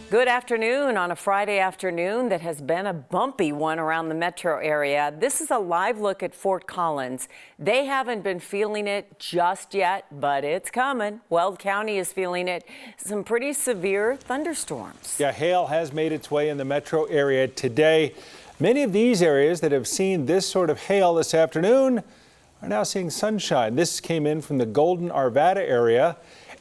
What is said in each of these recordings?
Good afternoon on a Friday afternoon that has been a bumpy one around the metro area. This is a live look at Fort Collins. They haven't been feeling it just yet, but it's coming. Weld County is feeling it. Some pretty severe thunderstorms. Yeah, hail has made its way in the metro area today. Many of these areas that have seen this sort of hail this afternoon are now seeing sunshine. This came in from the Golden Arvada area.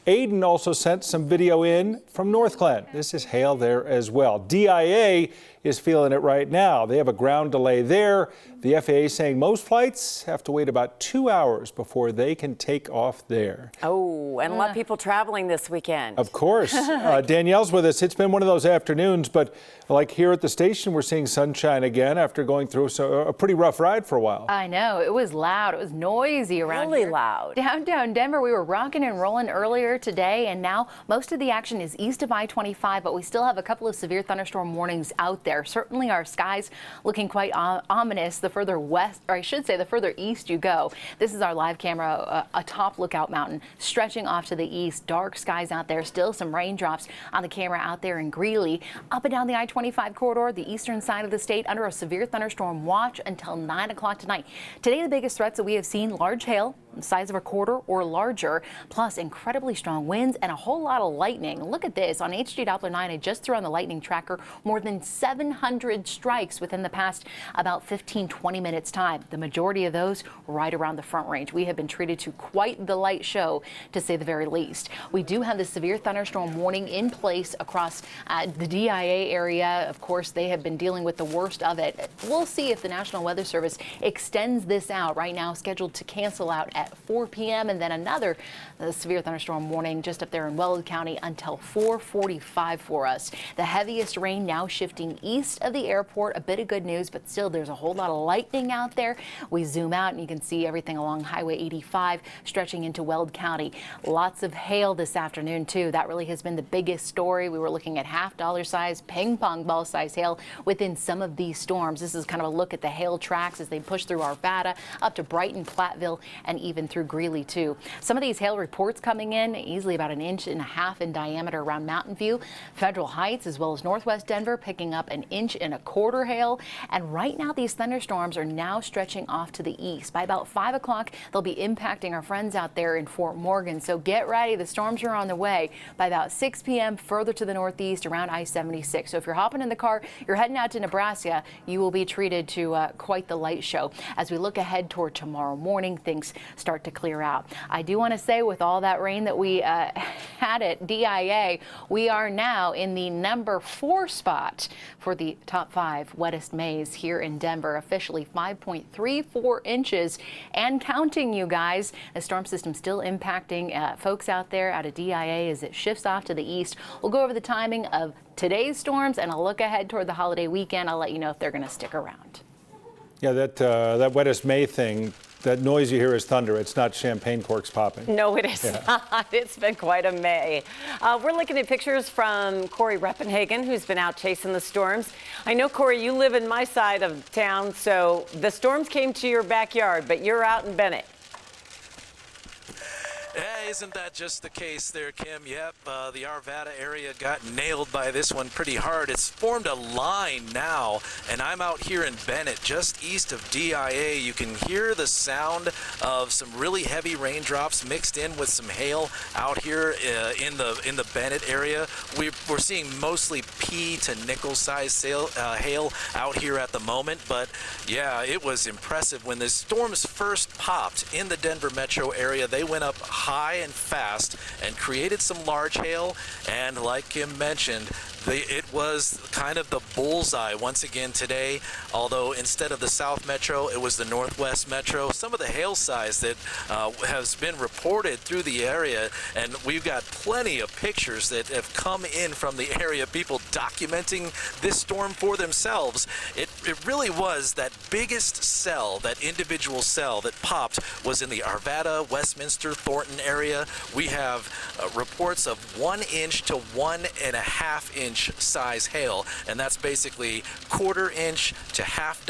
Aiden also sent some video in from Northglenn. This is hail there as well. DIA is feeling it right now. They have a ground delay there. The FAA saying most flights have to wait about 2 hours before they can take off there. Oh, and a lot of people traveling this weekend. Of course. Danielle's with us. It's been one of those afternoons, but like here at the station, we're seeing sunshine again after going through a pretty rough ride for a while. I know. It was loud. It was noisy around really here. loud. Downtown Denver, we were rocking and rolling earlier today, and now most of the action is east of I-25, but we still have a couple of severe thunderstorm warnings out there. Certainly our skies looking quite ominous the further west, or I should say the further east you go. This is our live camera atop Lookout Mountain, stretching off to the east. Dark skies out there, still some raindrops on the camera out there in Greeley. Up and down the I-25 corridor, the eastern side of the state under a severe thunderstorm watch until 9 o'clock tonight. Today, the biggest threats that we have seen: large hail, the size of a quarter or larger, plus incredibly strong winds and a whole lot of lightning. Look at this on HG Doppler 9. I just threw on the lightning tracker more than 700 strikes within the past about 15-20 minutes time. The majority of those right around the Front Range. We have been treated to quite the light show, to say the very least. We do have the severe thunderstorm warning in place across the DIA area. Of course, they have been dealing with the worst of it. We'll see if the National Weather Service extends this out. Right now scheduled to cancel out at 4 p.m. and then another severe thunderstorm warning just up there in Weld County until 4:45 for us. The heaviest rain now shifting east of the airport. A bit of good news, but still there's a whole lot of lightning out there. We zoom out and you can see everything along Highway 85 stretching into Weld County. Lots of hail this afternoon too. That really has been the biggest story. We were looking at half-dollar size, ping pong ball size hail within some of these storms. This is kind of a look at the hail tracks as they push through Arvada up to Brighton, Platteville, and even through Greeley too. Some of these hail reports coming in easily about 1.5 inches in diameter around Mountain View, Federal Heights, as well as northwest Denver, picking up 1.25 inches. Hail. And right now these thunderstorms are now stretching off to the east. By about 5 o'clock, they'll be impacting our friends out there in Fort Morgan. So get ready. The storms are on the way. By about 6 p.m. further to the northeast around I-76. So if you're hopping in the car, you're heading out to Nebraska, you will be treated to quite the light show. As we look ahead toward tomorrow morning, things start to clear out. I do want to say, with all that rain that we had at DIA, we are now in the number 4 spot for the top 5 wettest Mays here in Denver. Officially 5.34 inches and counting, you guys. The storm system still impacting folks out there out of DIA as it shifts off to the east. We'll go over the timing of today's storms and a look ahead toward the holiday weekend. I'll let you know if they're going to stick around. Yeah, that wettest May thing, that noise you hear is thunder. It's not champagne corks popping. No, it is not. It's been quite a May. We're looking at pictures from Corey Reppenhagen, who's been out chasing the storms. I know, Corey, you live in my side of town, so the storms came to your backyard, but you're out in Bennett. Yeah, isn't that just the case there, Kim? Yep, the Arvada area got nailed by this one pretty hard. It's formed a line now, and I'm out here in Bennett, just east of DIA. You can hear the sound of some really heavy raindrops mixed in with some hail out here in the Bennett area. We're seeing mostly pea to nickel size hail out here at the moment, but yeah, it was impressive. When the storms first popped in the Denver metro area, they went up high and fast and created some large hail, and like Kim mentioned, it was kind of the bullseye once again today, although instead of the South Metro, it was the Northwest Metro. Some of the hail size that has been reported through the area, and we've got plenty of pictures that have come in from the area, people documenting this storm for themselves. It really was that biggest cell, that individual cell that popped was in the Arvada, Westminster, Thornton area. We have reports of 1 inch to 1.5 inch size hail, and that's basically 1/4 inch to $half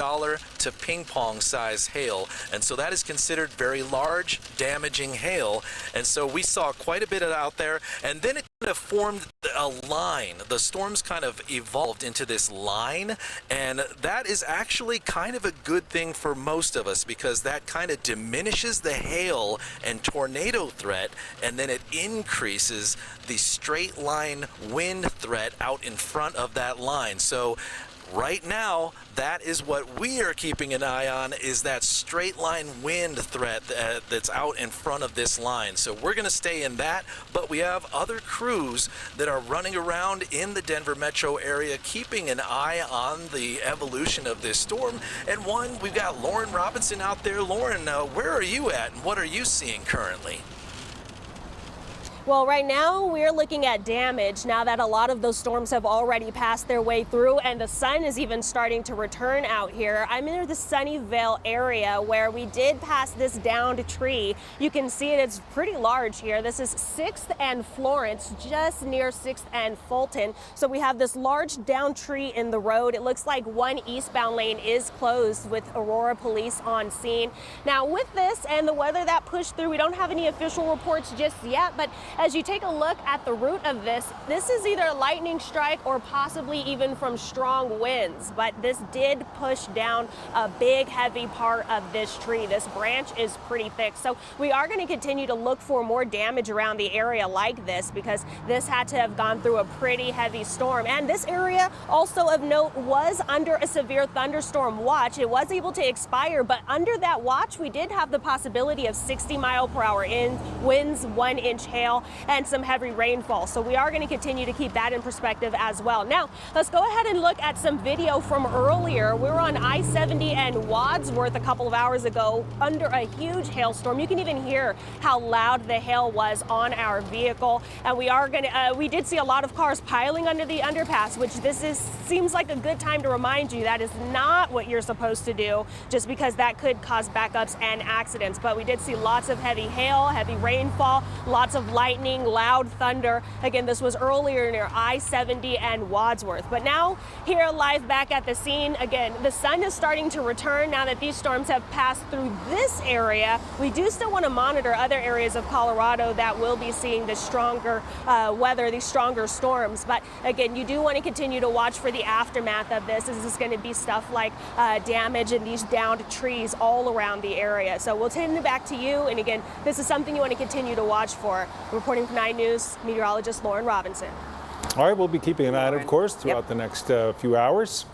to ping pong size hail, and so that is considered very large, damaging hail. And so we saw quite a bit out there, and then it of formed a line. The storms kind of evolved into this line, and that is actually kind of a good thing for most of us because that kind of diminishes the hail and tornado threat, and then it increases the straight line wind threat out in front of that line. So right now, that is what we are keeping an eye on, is that straight line wind threat that's out in front of this line. So we're going to stay in that, but we have other crews that are running around in the Denver metro area, keeping an eye on the evolution of this storm. And we've got Lauren Robinson out there. Lauren, where are you at, and what are you seeing currently? Well, right now we're looking at damage now that a lot of those storms have already passed their way through and the sun is even starting to return out here. I'm in the Sunnyvale area where we did pass this downed tree. You can see it, it's pretty large here. This is 6th and Florence, just near 6th and Fulton. So we have this large downed tree in the road. It looks like one eastbound lane is closed with Aurora police on scene. Now with this and the weather that pushed through, we don't have any official reports just yet, but as you take a look at the root of this is either a lightning strike or possibly even from strong winds. But this did push down a big, heavy part of this tree. This branch is pretty thick. So we are going to continue to look for more damage around the area like this because this had to have gone through a pretty heavy storm. And this area, also of note, was under a severe thunderstorm watch. It was able to expire, but under that watch, we did have the possibility of 60-mile-per-hour winds, 1-inch hail, and some heavy rainfall. So we are going to continue to keep that in perspective as well. Now, let's go ahead and look at some video from earlier. We were on I-70 and Wadsworth a couple of hours ago under a huge hailstorm. You can even hear how loud the hail was on our vehicle. And we did see a lot of cars piling under the underpass, which seems like a good time to remind you that is not what you're supposed to do, just because that could cause backups and accidents. But we did see lots of heavy hail, heavy rainfall, lots of lightning, loud thunder. Again, this was earlier near I-70 and Wadsworth. But now, here live back at the scene, again, the sun is starting to return now that these storms have passed through this area. We do still want to monitor other areas of Colorado that will be seeing the stronger weather, these stronger storms. But again, you do want to continue to watch for the aftermath of this. This is going to be stuff like damage in these downed trees all around the area. So we'll turn it back to you. And again, this is something you want to continue to watch for. Reporting from 9 News, meteorologist Lauren Robinson. All right, we'll be keeping an eye on it, of course, throughout the next few hours.